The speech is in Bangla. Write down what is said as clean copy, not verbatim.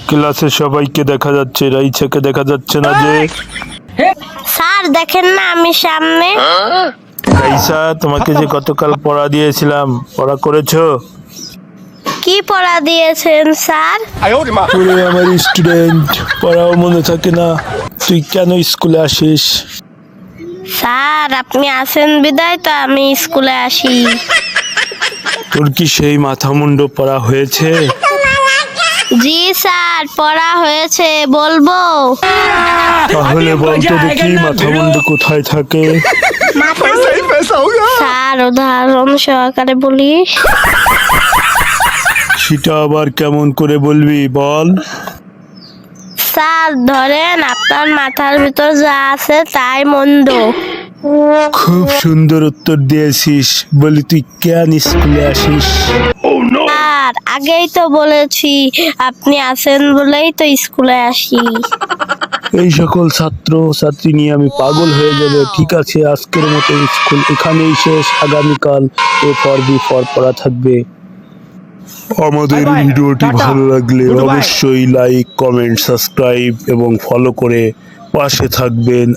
ক্লাসে সবাইকে দেখা যাচ্ছে, রাইছাকে দেখা যাচ্ছে না যে? স্যার দেখেন না আমি সামনে। রাইসা, তোমাকে যে গতকাল পড়া দিয়েছিলাম, পড়া করেছো? কি পড়া দিয়েছেন স্যার? ওরে আমার স্টুডেন্ট, পড়াও মনে থাকে না, তুই কেন স্কুলে আসিস? স্যার আপনি আছেন বিদায় তো আমি স্কুলে আসি। তোর কি সেই মাথা মুন্ডো পড়া হয়েছে? জি স্যার পড়া হয়েছে, বলবো? তাহলে বলতো দেখি মাথা মুন্ডো কোথায় থাকে? স্যার উদাহরণ সহকারে বলি। সেটা আবার কেমন করে বলবি, বল? স্যার ধরেন আপনার মাথার ভিতর যা আছে তাই মন্দ। খুব সুন্দর উত্তর দিয়েছিস, বলি তুই কেন স্কুলে আসিস? স্যার আগেই তো বলেছি আপনি আছেন বলেই তো স্কুলে আসি। এই সকল ছাত্র ছাত্রী নিয়ে আমি পাগল হয়ে যাবে। ঠিক আছে, আজকের মতো স্কুল এখানেই শেষ, আগামীকাল এ ফর বি ফর পড়া থাকবে। আমাদের ভিডিওটি ভালো লাগলে অবশ্যই লাইক, কমেন্ট, সাবস্ক্রাইব এবং ফলো করে পাশে থাকবেন।